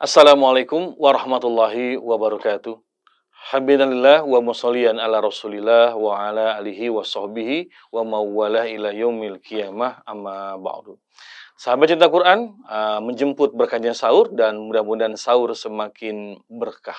Assalamualaikum warahmatullahi wabarakatuh. Hamdalillah wa musallian ala Rasulillah wa ala alihi wa sahbihi wa mawalah ila yaumil qiyamah amma ba'du. Sahabat cinta Quran, menjemput berkahnya sahur dan mudah-mudahan sahur semakin berkah.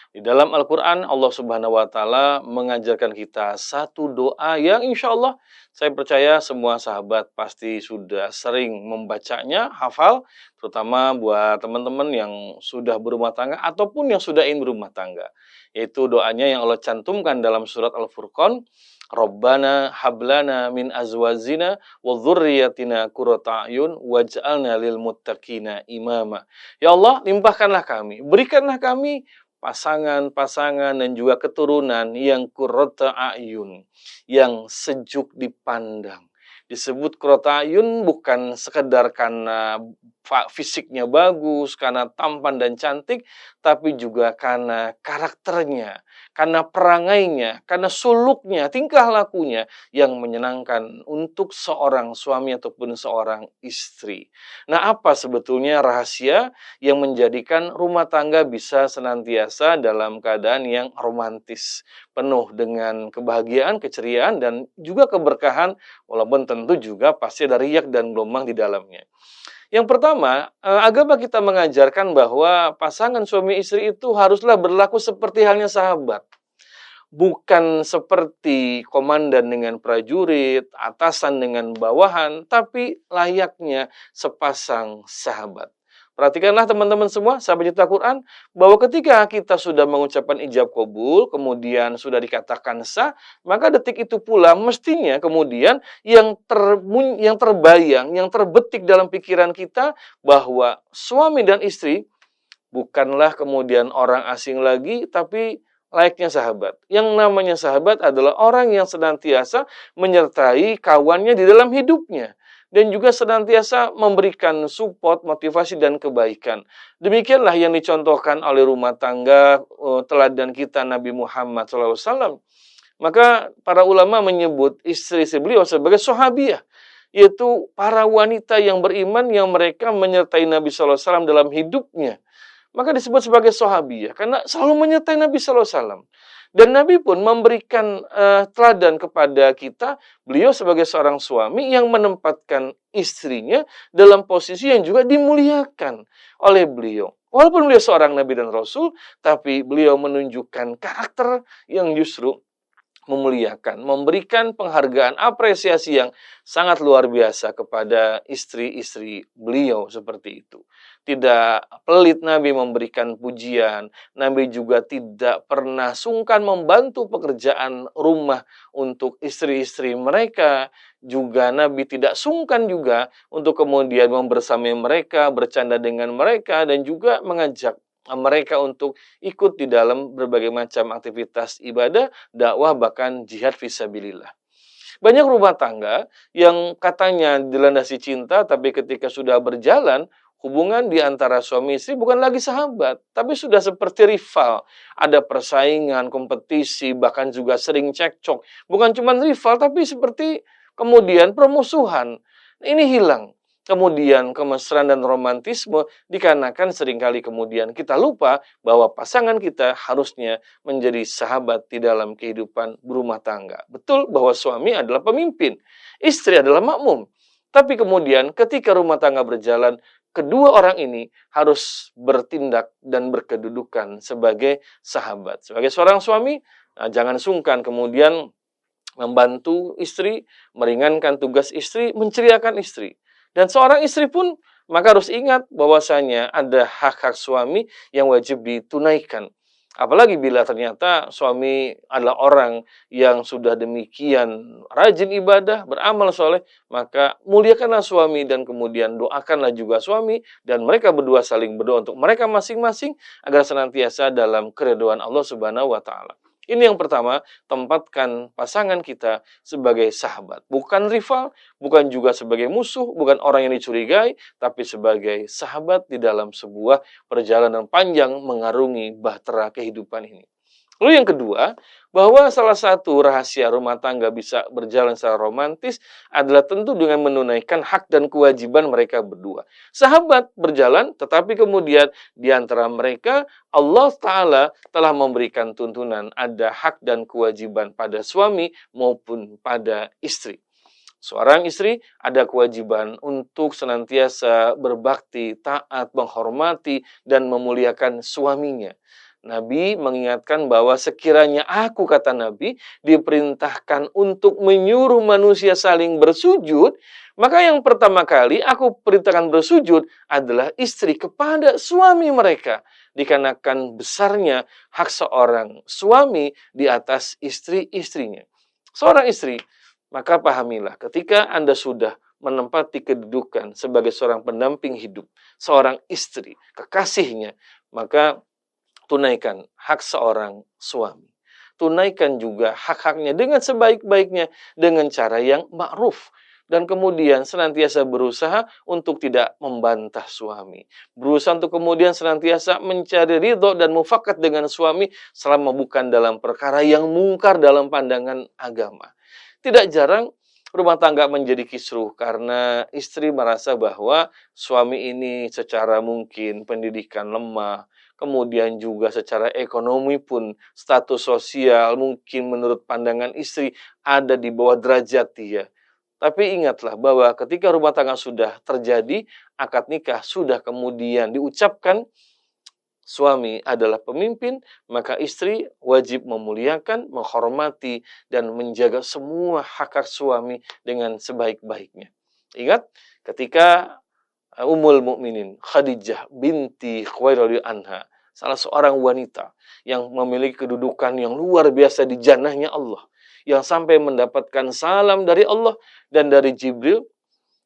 Di dalam Al-Quran, Allah Subhanahu wa Ta'ala mengajarkan kita satu doa yang insya Allah saya percaya semua sahabat pasti sudah sering membacanya, hafal, terutama buat teman-teman yang sudah berumah tangga ataupun yang sudah ingin berumah tangga. Yaitu doanya yang Allah cantumkan dalam surat Al-Furqan, Rabbana hablana min azwazina wa dzurriyyatina qurrata a'yun waj'alna lil muttaqina imama. Ya Allah, limpahkanlah kami, berikanlah kami pasangan-pasangan dan juga keturunan yang qurrata a'yun, yang sejuk dipandang. Disebut qurrata a'yun bukan sekedar karena fisiknya bagus, karena tampan dan cantik, tapi juga karena karakternya, karena perangainya, karena suluknya, tingkah lakunya yang menyenangkan untuk seorang suami ataupun seorang istri. Nah, apa sebetulnya rahasia yang menjadikan rumah tangga bisa senantiasa dalam keadaan yang romantis, penuh dengan kebahagiaan, keceriaan, dan juga keberkahan, walaupun tentu juga pasti ada riak dan gelombang di dalamnya. Yang pertama, agama kita mengajarkan bahwa pasangan suami istri itu haruslah berlaku seperti halnya sahabat. Bukan seperti komandan dengan prajurit, atasan dengan bawahan, tapi layaknya sepasang sahabat. Perhatikanlah teman-teman semua, sahabat cinta Quran, bahwa ketika kita sudah mengucapkan ijab kabul, kemudian sudah dikatakan sah, maka detik itu pula mestinya kemudian yang terbayang, yang terbetik dalam pikiran kita bahwa suami dan istri bukanlah kemudian orang asing lagi, tapi layaknya sahabat. Yang namanya sahabat adalah orang yang senantiasa menyertai kawannya di dalam hidupnya. Dan juga senantiasa memberikan support, motivasi, dan kebaikan. Demikianlah yang dicontohkan oleh rumah tangga teladan kita Nabi Muhammad SAW. Maka para ulama menyebut istri-istri beliau sebagai sahabiah, yaitu para wanita yang beriman yang mereka menyertai Nabi SAW dalam hidupnya. Maka disebut sebagai sahabiah karena selalu menyertai Nabi SAW. Dan Nabi pun memberikan teladan kepada kita, beliau sebagai seorang suami yang menempatkan istrinya dalam posisi yang juga dimuliakan oleh beliau. Walaupun beliau seorang Nabi dan Rasul, tapi beliau menunjukkan karakter yang justru memuliakan, memberikan penghargaan, apresiasi yang sangat luar biasa kepada istri-istri beliau seperti itu. Tidak pelit Nabi memberikan pujian, Nabi juga tidak pernah sungkan membantu pekerjaan rumah untuk istri-istri mereka, juga Nabi tidak sungkan juga untuk kemudian membersamai mereka, bercanda dengan mereka, dan juga mengajak mereka untuk ikut di dalam berbagai macam aktivitas ibadah, dakwah, bahkan jihad fisabilillah. Banyak rumah tangga yang katanya dilandasi cinta, tapi ketika sudah berjalan, hubungan di antara suami istri bukan lagi sahabat, tapi sudah seperti rival. Ada persaingan, kompetisi, bahkan juga sering cekcok. Bukan cuma rival, tapi seperti kemudian permusuhan. Ini hilang. Kemudian kemesraan dan romantisme dikarenakan seringkali kemudian kita lupa bahwa pasangan kita harusnya menjadi sahabat di dalam kehidupan berumah tangga. Betul bahwa suami adalah pemimpin, istri adalah makmum. Tapi kemudian ketika rumah tangga berjalan, kedua orang ini harus bertindak dan berkedudukan sebagai sahabat. Sebagai seorang suami, jangan sungkan kemudian membantu istri, meringankan tugas istri, menceriakan istri. Dan seorang istri pun maka harus ingat bahwasanya ada hak-hak suami yang wajib ditunaikan. Apalagi bila ternyata suami adalah orang yang sudah demikian rajin ibadah, beramal soleh, maka muliakanlah suami dan kemudian doakanlah juga suami, dan mereka berdua saling berdoa untuk mereka masing-masing agar senantiasa dalam keridhaan Allah Subhanahu wa Ta'ala. Ini yang pertama, tempatkan pasangan kita sebagai sahabat. Bukan rival, bukan juga sebagai musuh, bukan orang yang dicurigai, tapi sebagai sahabat di dalam sebuah perjalanan panjang mengarungi bahtera kehidupan ini. Lalu yang kedua, bahwa salah satu rahasia rumah tangga bisa berjalan secara romantis adalah tentu dengan menunaikan hak dan kewajiban mereka berdua. Sahabat berjalan, tetapi kemudian di antara mereka Allah Ta'ala telah memberikan tuntunan ada hak dan kewajiban pada suami maupun pada istri. Seorang istri ada kewajiban untuk senantiasa berbakti, taat, menghormati, dan memuliakan suaminya. Nabi mengingatkan bahwa sekiranya aku, kata Nabi, diperintahkan untuk menyuruh manusia saling bersujud, maka yang pertama kali aku perintahkan bersujud adalah istri kepada suami mereka. Dikarenakan besarnya hak seorang suami di atas istri-istrinya. Seorang istri, maka pahamilah, ketika Anda sudah menempati kedudukan sebagai seorang pendamping hidup, seorang istri, kekasihnya, maka tunaikan hak seorang suami. Tunaikan juga hak-haknya dengan sebaik-baiknya, dengan cara yang ma'ruf. Dan kemudian senantiasa berusaha untuk tidak membantah suami. Berusaha untuk kemudian senantiasa mencari ridho dan mufakat dengan suami selama bukan dalam perkara yang mungkar dalam pandangan agama. Tidak jarang rumah tangga menjadi kisruh karena istri merasa bahwa suami ini secara mungkin pendidikan lemah, kemudian juga secara ekonomi pun status sosial mungkin menurut pandangan istri ada di bawah derajat dia. Tapi ingatlah bahwa ketika rumah tangga sudah terjadi, akad nikah sudah kemudian diucapkan, suami adalah pemimpin, maka istri wajib memuliakan, menghormati, dan menjaga semua hak suami dengan sebaik-baiknya. Ingat, ketika Ummul Mukminin Khadijah binti Khuwailid anha, salah seorang wanita yang memiliki kedudukan yang luar biasa di jannahnya Allah, yang sampai mendapatkan salam dari Allah dan dari Jibril,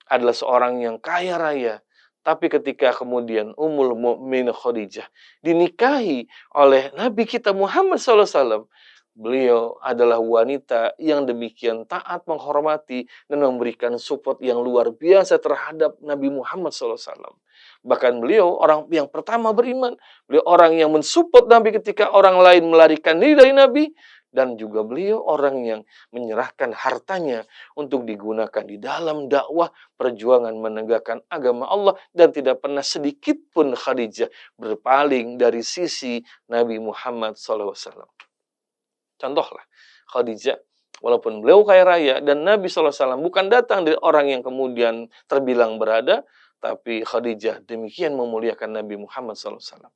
adalah seorang yang kaya raya. Tapi ketika kemudian Ummul Mukminin Khadijah dinikahi oleh Nabi kita Muhammad SAW, beliau adalah wanita yang demikian taat, menghormati, dan memberikan support yang luar biasa terhadap Nabi Muhammad SAW. Bahkan beliau orang yang pertama beriman, beliau orang yang mensupport Nabi ketika orang lain melarikan diri dari Nabi, dan juga beliau orang yang menyerahkan hartanya untuk digunakan di dalam dakwah perjuangan menegakkan agama Allah, dan tidak pernah sedikit pun Khadijah berpaling dari sisi Nabi Muhammad SAW. Contohlah, Khadijah, walaupun beliau kaya raya dan Nabi SAW bukan datang dari orang yang kemudian terbilang berada, tapi Khadijah demikian memuliakan Nabi Muhammad SAW.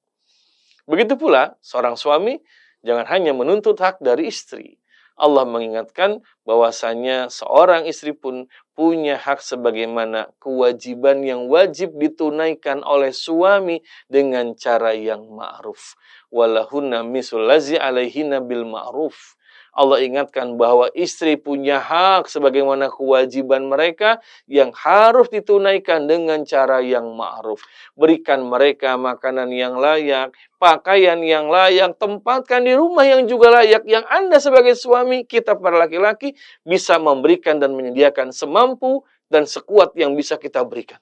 Begitu pula seorang suami jangan hanya menuntut hak dari istri. Allah mengingatkan bahwasanya seorang istri pun punya hak sebagaimana kewajiban yang wajib ditunaikan oleh suami dengan cara yang ma'ruf. Walahunna misul lazi alaihinna bil ma'ruf. Allah ingatkan bahwa istri punya hak sebagaimana kewajiban mereka yang harus ditunaikan dengan cara yang ma'ruf. Berikan mereka makanan yang layak, pakaian yang layak, tempatkan di rumah yang juga layak, yang Anda sebagai suami, kita para laki-laki bisa memberikan dan menyediakan semampu dan sekuat yang bisa kita berikan.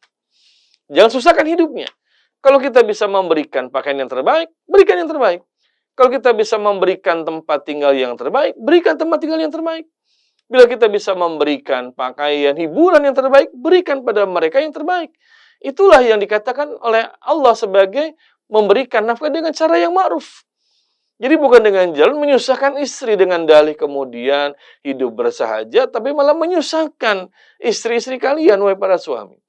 Jangan susahkan hidupnya. Kalau kita bisa memberikan pakaian yang terbaik, berikan yang terbaik. Kalau kita bisa memberikan tempat tinggal yang terbaik, berikan tempat tinggal yang terbaik. Bila kita bisa memberikan pakaian, hiburan yang terbaik, berikan pada mereka yang terbaik. Itulah yang dikatakan oleh Allah sebagai memberikan nafkah dengan cara yang ma'ruf. Jadi bukan dengan jalan menyusahkan istri dengan dalih kemudian hidup bersahaja, tapi malah menyusahkan istri-istri kalian, wahai para suami.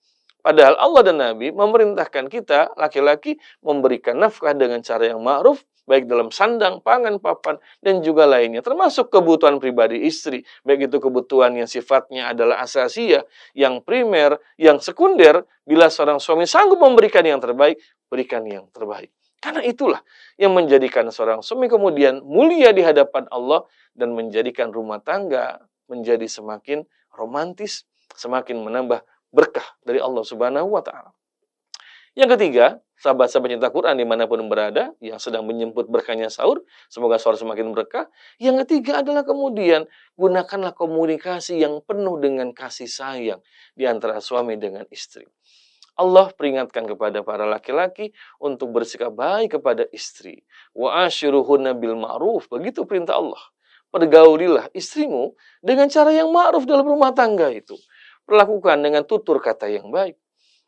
Padahal Allah dan Nabi memerintahkan kita, laki-laki, memberikan nafkah dengan cara yang ma'ruf, baik dalam sandang, pangan, papan, dan juga lainnya. Termasuk kebutuhan pribadi istri, baik itu kebutuhan yang sifatnya adalah asasiyah, yang primer, yang sekunder. Bila seorang suami sanggup memberikan yang terbaik, berikan yang terbaik. Karena itulah yang menjadikan seorang suami kemudian mulia di hadapan Allah dan menjadikan rumah tangga menjadi semakin romantis, semakin menambah berkah dari Allah Subhanahu wa Ta'ala. Yang ketiga, sahabat-sahabat cinta Quran dimanapun berada, yang sedang menyebut berkahnya sahur, semoga sahur semakin berkah. Yang ketiga adalah kemudian, gunakanlah komunikasi yang penuh dengan kasih sayang di antara suami dengan istri. Allah peringatkan kepada para laki-laki untuk bersikap baik kepada istri. Wa ashiruhunna bil ma'ruf. Begitu perintah Allah. Pergaulilah istrimu dengan cara yang ma'ruf dalam rumah tangga itu. Perlakukan dengan tutur kata yang baik,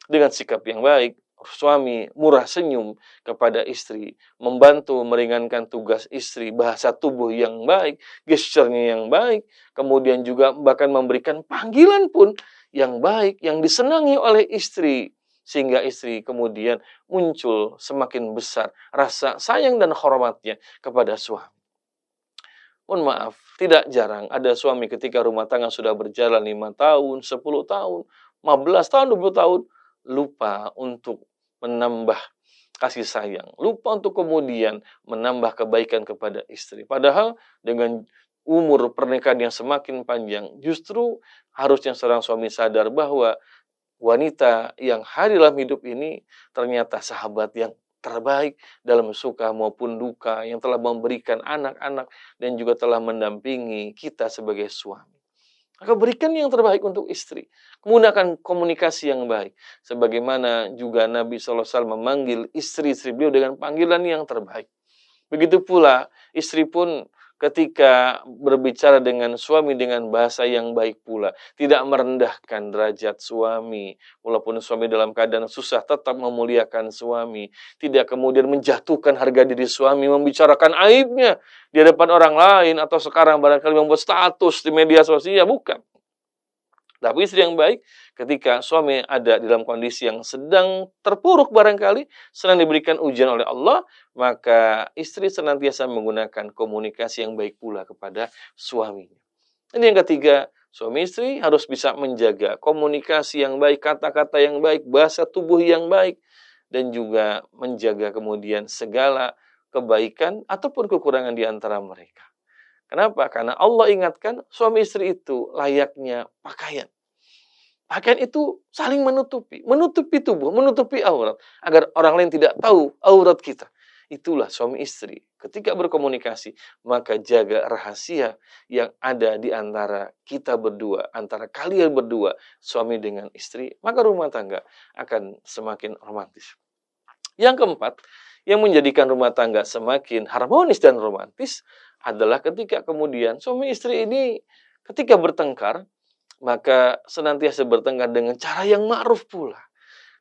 dengan sikap yang baik. Suami murah senyum kepada istri, membantu meringankan tugas istri, bahasa tubuh yang baik, gesturnya yang baik, kemudian juga bahkan memberikan panggilan pun yang baik, yang disenangi oleh istri, sehingga istri kemudian muncul semakin besar rasa sayang dan hormatnya kepada suami. Mohon maaf, tidak jarang ada suami ketika rumah tangga sudah berjalan 5 tahun, 10 tahun, 15 tahun, 20 tahun, lupa untuk menambah kasih sayang, lupa untuk kemudian menambah kebaikan kepada istri. Padahal dengan umur pernikahan yang semakin panjang, justru harusnya seorang suami sadar bahwa wanita yang hadir dalam hidup ini ternyata sahabat yang terbaik dalam suka maupun duka, yang telah memberikan anak-anak dan juga telah mendampingi kita sebagai suami. Maka berikan yang terbaik untuk istri. Menggunakan komunikasi yang baik. Sebagaimana juga Nabi SAW memanggil istri-istri beliau dengan panggilan yang terbaik. Begitu pula istri pun ketika berbicara dengan suami dengan bahasa yang baik pula. Tidak merendahkan derajat suami. Walaupun suami dalam keadaan susah, tetap memuliakan suami. Tidak kemudian menjatuhkan harga diri suami, membicarakan aibnya di hadapan orang lain. Atau sekarang barangkali membuat status di media sosial. Bukan. Tapi istri yang baik ketika suami ada dalam kondisi yang sedang terpuruk barangkali, sedang diberikan ujian oleh Allah, maka istri senantiasa menggunakan komunikasi yang baik pula kepada suaminya. Ini yang ketiga, suami istri harus bisa menjaga komunikasi yang baik, kata-kata yang baik, bahasa tubuh yang baik, dan juga menjaga kemudian segala kebaikan ataupun kekurangan di antara mereka. Kenapa? Karena Allah ingatkan suami istri itu layaknya pakaian. Pakaian itu saling menutupi tubuh, menutupi aurat. Agar orang lain tidak tahu aurat kita. Itulah suami istri. Ketika berkomunikasi, maka jaga rahasia yang ada di antara kita berdua, antara kalian berdua, suami dengan istri, maka rumah tangga akan semakin romantis. Yang keempat, yang menjadikan rumah tangga semakin harmonis dan romantis adalah ketika kemudian suami istri ini ketika bertengkar, maka senantiasa bertengkar dengan cara yang ma'ruf pula,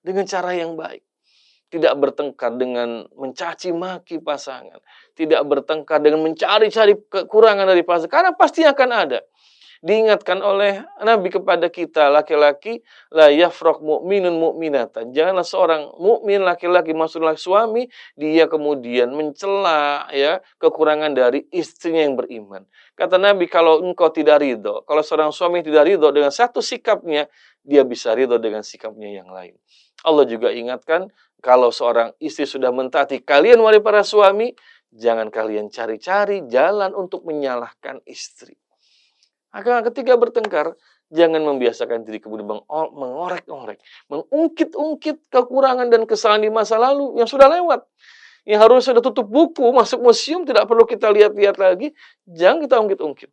dengan cara yang baik. Tidak bertengkar dengan mencaci maki pasangan, tidak bertengkar dengan mencari-cari kekurangan dari pasangan, karena pasti akan ada. Diingatkan oleh Nabi kepada kita laki-laki, la yafraq mu'minun mu'minatan. Janganlah seorang mukmin laki-laki, maksudnya suami, dia kemudian mencela ya kekurangan dari istrinya yang beriman. Kata Nabi, kalau engkau tidak ridho, kalau seorang suami tidak ridho dengan satu sikapnya, dia bisa ridho dengan sikapnya yang lain. Allah juga ingatkan, kalau seorang istri sudah mentaati kalian wahai para suami, jangan kalian cari-cari jalan untuk menyalahkan istri. Maka ketika bertengkar, jangan membiasakan diri kemudian mengorek-orek, mengungkit-ungkit kekurangan dan kesalahan di masa lalu yang sudah lewat. Yang harus sudah tutup buku, masuk museum, tidak perlu kita lihat-lihat lagi, jangan kita ungkit-ungkit.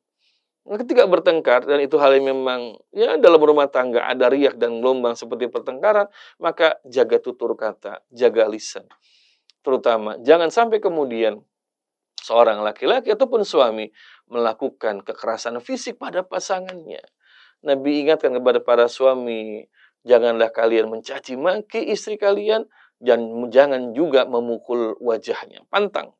Nah, ketika bertengkar, dan itu hal yang memang ya dalam rumah tangga ada riak dan gelombang seperti pertengkaran, maka jaga tutur kata, jaga lisan. Terutama, jangan sampai kemudian seorang laki-laki ataupun suami melakukan kekerasan fisik pada pasangannya. Nabi ingatkan kepada para suami, janganlah kalian mencaci maki istri kalian, dan jangan juga memukul wajahnya. Pantang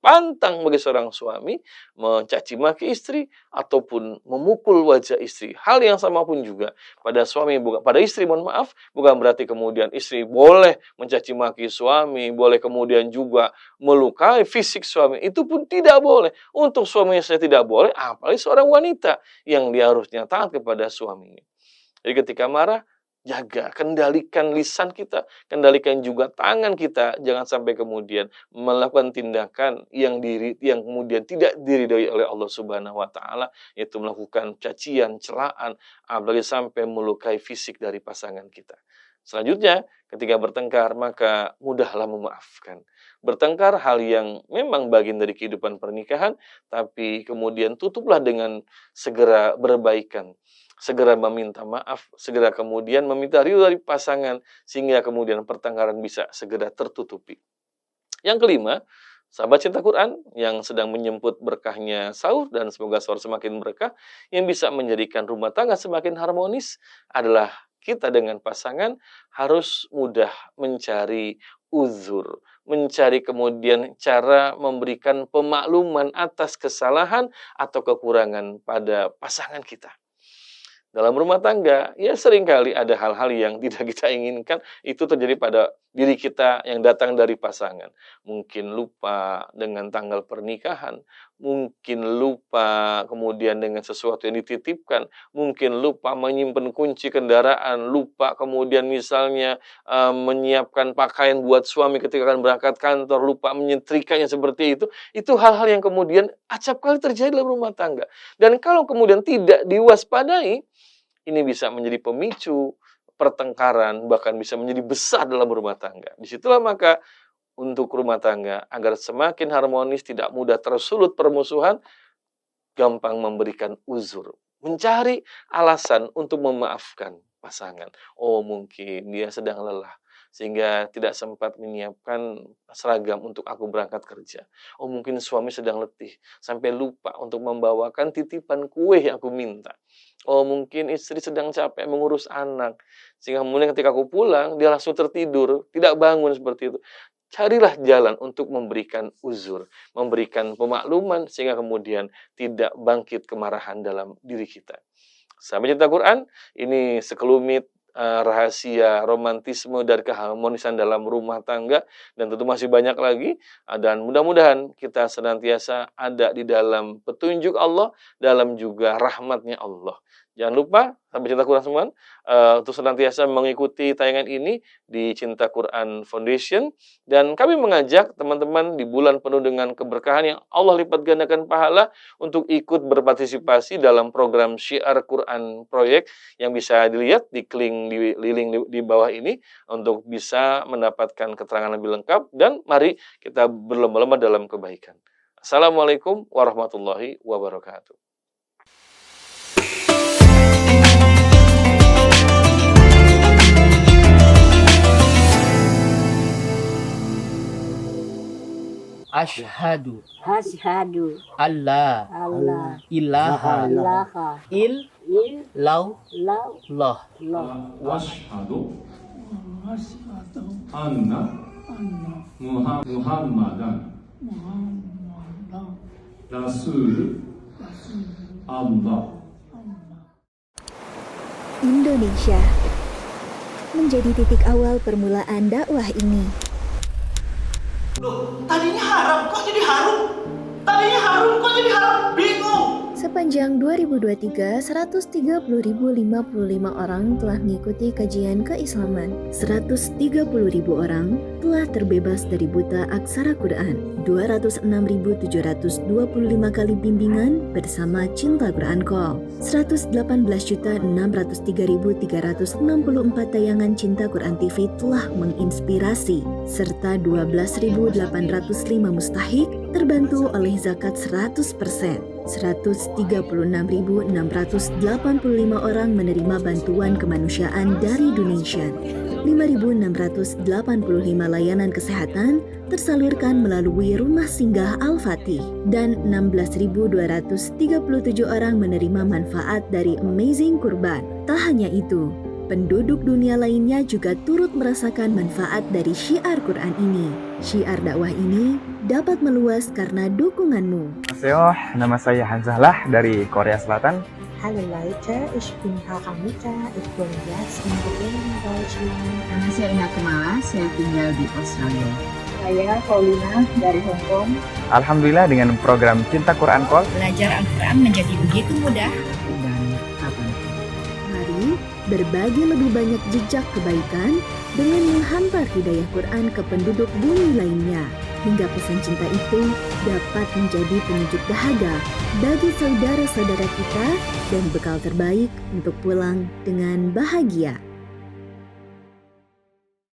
bagi seorang suami mencaci maki istri ataupun memukul wajah istri. Hal yang sama pun juga pada suami, pada istri, mohon maaf, bukan berarti kemudian istri boleh mencaci maki suami, boleh kemudian juga melukai fisik suami. Itu pun tidak boleh. Untuk suami saya tidak boleh, apalagi seorang wanita yang dia harusnya taat kepada suaminya. Jadi ketika marah, jaga, kendalikan lisan kita, kendalikan juga tangan kita, jangan sampai kemudian melakukan tindakan yang kemudian tidak diridhoi oleh Allah Subhanahu wa taala, yaitu melakukan cacian, celaan, apalagi sampai melukai fisik dari pasangan kita. Selanjutnya, ketika bertengkar, maka mudahlah memaafkan. Bertengkar hal yang memang bagian dari kehidupan pernikahan, tapi kemudian tutuplah dengan segera berbaikan. segera meminta maaf, segera kemudian meminta ridho dari pasangan, sehingga kemudian pertengkaran bisa segera tertutupi. Yang kelima, sahabat cinta Quran yang sedang menyambut berkahnya sahur dan semoga sahur semakin berkah, yang bisa menjadikan rumah tangga semakin harmonis adalah kita dengan pasangan harus mudah mencari uzur, mencari kemudian cara memberikan pemakluman atas kesalahan atau kekurangan pada pasangan kita. Dalam rumah tangga, ya seringkali ada hal-hal yang tidak kita inginkan, itu terjadi pada diri kita yang datang dari pasangan. Mungkin lupa dengan tanggal pernikahan, mungkin lupa kemudian dengan sesuatu yang dititipkan, mungkin lupa menyimpan kunci kendaraan, lupa kemudian misalnya menyiapkan pakaian buat suami ketika akan berangkat kantor, lupa menyetrikanya seperti itu hal-hal yang kemudian acap kali terjadi dalam rumah tangga. Dan kalau kemudian tidak diwaspadai, ini bisa menjadi pemicu pertengkaran, bahkan bisa menjadi besar dalam rumah tangga. Disitulah maka untuk rumah tangga, agar semakin harmonis, tidak mudah tersulut permusuhan, gampang memberikan uzur. Mencari alasan untuk memaafkan pasangan. Oh, mungkin dia sedang lelah, sehingga tidak sempat menyiapkan seragam untuk aku berangkat kerja. Oh, mungkin suami sedang letih, sampai lupa untuk membawakan titipan kue yang aku minta. Oh, mungkin istri sedang capek mengurus anak, sehingga kemudian ketika aku pulang, dia langsung tertidur, tidak bangun seperti itu. Carilah jalan untuk memberikan uzur, memberikan pemakluman, sehingga kemudian tidak bangkit kemarahan dalam diri kita. Sahabat cinta Quran, ini sekelumit rahasia romantisme dan keharmonisan dalam rumah tangga, dan tentu masih banyak lagi, dan mudah-mudahan kita senantiasa ada di dalam petunjuk Allah, dalam juga rahmatnya Allah. Jangan lupa, sahabat cinta Quran semua, untuk senantiasa mengikuti tayangan ini di Cinta Quran Foundation, dan kami mengajak teman-teman di bulan penuh dengan keberkahan yang Allah lipat gandakan pahala untuk ikut berpartisipasi dalam program Syiar Quran Project yang bisa dilihat di link di bawah ini untuk bisa mendapatkan keterangan lebih lengkap, dan mari kita berlomba-lomba dalam kebaikan. Assalamualaikum warahmatullahi wabarakatuh. Asyhadu Asyhadu alla alla ilaha ilaha illallah illallah Washhadu anna Muhammadan Rasul Allah. Indonesia menjadi titik awal permulaan dakwah ini. Loh, tadinya haram kok jadi harum? Tadinya harum kok jadi haram? Bingung. Sepanjang 2023, 130.055 orang telah mengikuti kajian keislaman. 130.000 orang telah terbebas dari buta aksara Quran. 206.725 kali bimbingan bersama Cinta Quran Call. 118.603.364 tayangan Cinta Quran TV telah menginspirasi, serta 12.805 mustahik terbantu oleh zakat 100%. 136.685 orang menerima bantuan kemanusiaan dari donation. 5.685 layanan kesehatan tersalurkan melalui Rumah Singgah Al-Fatih, dan 16.237 orang menerima manfaat dari Amazing Kurban. Tak hanya itu, penduduk dunia lainnya juga turut merasakan manfaat dari syiar Quran ini. Syiar dakwah ini dapat meluas karena dukunganmu. Annyeonghaseyo, nama saya Hanzahlah dari Korea Selatan. Hallo Leute, ich bin Haramita, ich wohne jetzt in Berlin, Deutschland. Nama saya Rina Kemala, saya tinggal di Australia. Saya Paulina dari Hong Kong. Alhamdulillah dengan program Cinta Quran Call, Belajar Al-Quran menjadi begitu mudah dan kapan. Mari berbagi lebih banyak jejak kebaikan dengan menghantar hidayah Quran ke penduduk bumi lainnya, hingga pesan cinta itu dapat menjadi penyejuk dahaga bagi saudara-saudara kita dan bekal terbaik untuk pulang dengan bahagia.